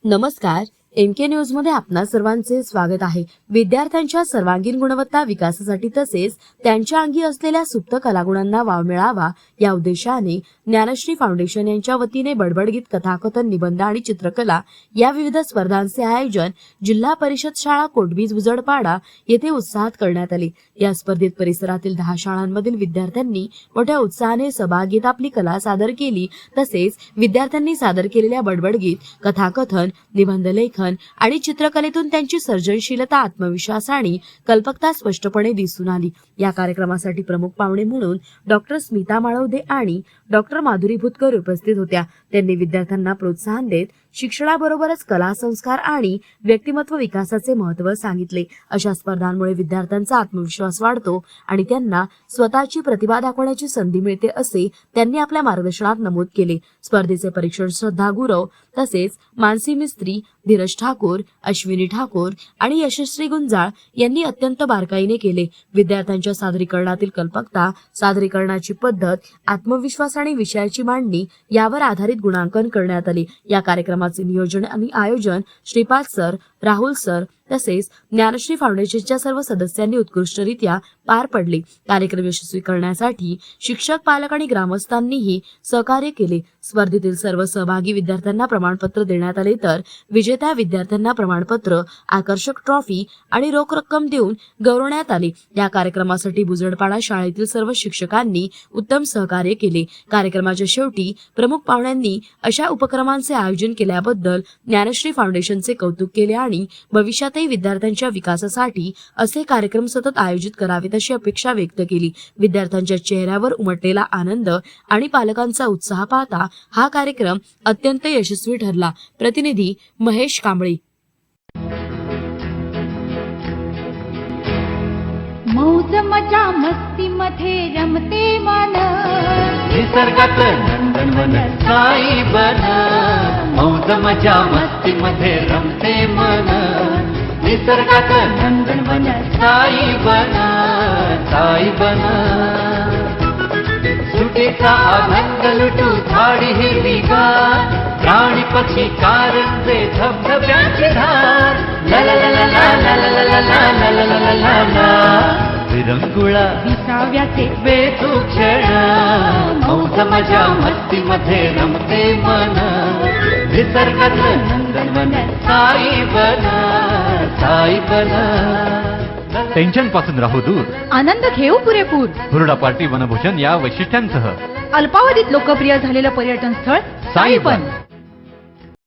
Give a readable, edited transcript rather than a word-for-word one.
नमस्कार, MK news मध्ये आपणा सर्वांचे स्वागत आहे। विद्यार्थ्यांच्या सर्वांगीण गुणवत्ता विकासासाठी तसेच त्यांच्या अंगी असलेल्या सुप्त कलागुणांना वाव मिळावा या उद्देशाने ज्ञानश्री फाउंडेशन यांच्या वतीने बडबडगीत, कथाकथन, निबंध आणि चित्रकला या विविध स्पर्धांचे आयोजन जिल्हा परिषद शाळा कोटबीज उजडपाडा येथे उत्साहात करण्यात आले। या स्पर्धेत परिसरातील 10 शाळांमधील विद्यार्थ्यांनी मोठ्या उत्साहाने सहभाग घेत आपली कला सादर केली। तसेच विद्यार्थ्यांनी सादर केलेल्या बडबडगीत, कथाकथन, निबंध लेखन आणि चित्रकलेतून त्यांची सर्जनशीलता, आत्मविश्वास आणि कल्पकता स्पष्टपणे दिसून आली। या कार्यक्रमासाठी प्रमुख पाहुणे म्हणून डॉक्टर स्मिता माळवदे आणि डॉक्टर माधुरी भुतकर उपस्थित होत्या। त्यांनी विद्यार्थ्यांना प्रोत्साहन देत शिक्षणाबरोबरच कला, संस्कार आणि व्यक्तिमत्व विकासाचे महत्त्व सांगितले। अशा स्पर्धांमुळे विद्यार्थ्यांचा आत्मविश्वास वाढतो आणि त्यांना स्वतःची प्रतिभा दाखवण्याची संधी मिळते असे त्यांनी आपल्या मार्गदर्शनात नमूद केले। स्पर्धेचे परीक्षण श्रद्धा गुरव तसेच मानसी मिस्त्री, धीरज ठाकूर, अश्विनी ठाकूर आणि यशस्वी गुंजाळ यांनी अत्यंत बारकाईने केले। विद्यार्थ्यांच्या सादरीकरणातील कल्पकता, सादरीकरणाची पद्धत, आत्मविश्वास आणि विषयाची मांडणी यावर आधारित गुणांकन करण्यात आले। या कार्यक्रमाचे नियोजन आणि आयोजन श्रीपाद सर, राहुल सर तसेच ज्ञानश्री फाउंडेशनच्या सर्व सदस्यांनी उत्कृष्टरित्या पार पडले। कार्यक्रम यशस्वी करण्यासाठी शिक्षक, पालक आणि ग्रामस्थांनीही सहकार्य केले। स्पर्धेतील सर्व सहभागी विद्यार्थ्यांना प्रमाणपत्र देण्यात आले, तर विजेत्या विद्यार्थ्यांना प्रमाणपत्र, आकर्षक ट्रॉफी आणि रोख रक्कम देऊन गौरवण्यात आले। या कार्यक्रमासाठी बुजडपाडा शाळेतील सर्व शिक्षकांनी उत्तम सहकार्य केले। कार्यक्रमाच्या शेवटी प्रमुख पाहुण्यांनी अशा उपक्रमांचे आयोजन केल्याबद्दल ज्ञानश्री फाउंडेशनचे कौतुक केले आणि भविष्यात विद्यार्थ्यांच्या विकासासाठी असे कार्यक्रम सतत आयोजित करावेत अशी अपेक्षा व्यक्त केली। विद्यार्थ्यांच्या चेहऱ्यावर उमटलेला आनंद आणि पालकांचा उत्साह पाहता हा कार्यक्रम अत्यंत यशस्वी ठरला। प्रतिनिधी महेश कांबळे। मौज मजा मस्ती मध्ये रमते मन, निसर्गात नंदनवन साई बन। मौज मजा मस्ती मध्ये रमते मन, निसर्गात नंदनवन साई बन, साई बन। सुटीचा आनंद लुटू झाडी हिरवीगार, प्राणी पक्षी कारंजे धबधब्याची धार, ला ला ला ला ला ला ला ला ला ला ला ला ला। विरंगुळा विसाव्याचे वेचू क्षण, मौज मजा मस्ती मध्ये रमते मन, निसर्गातलं नंदनवन साई बन, साई बन। टेन्शन पासून राहू दूर, आनंद घेऊ पुरेपूर। हुरडा पार्टी, वनभोजन या वैशिष्ट्यांसह अल्पावधीत लोकप्रिय झालेलं पर्यटन स्थळ साईबन।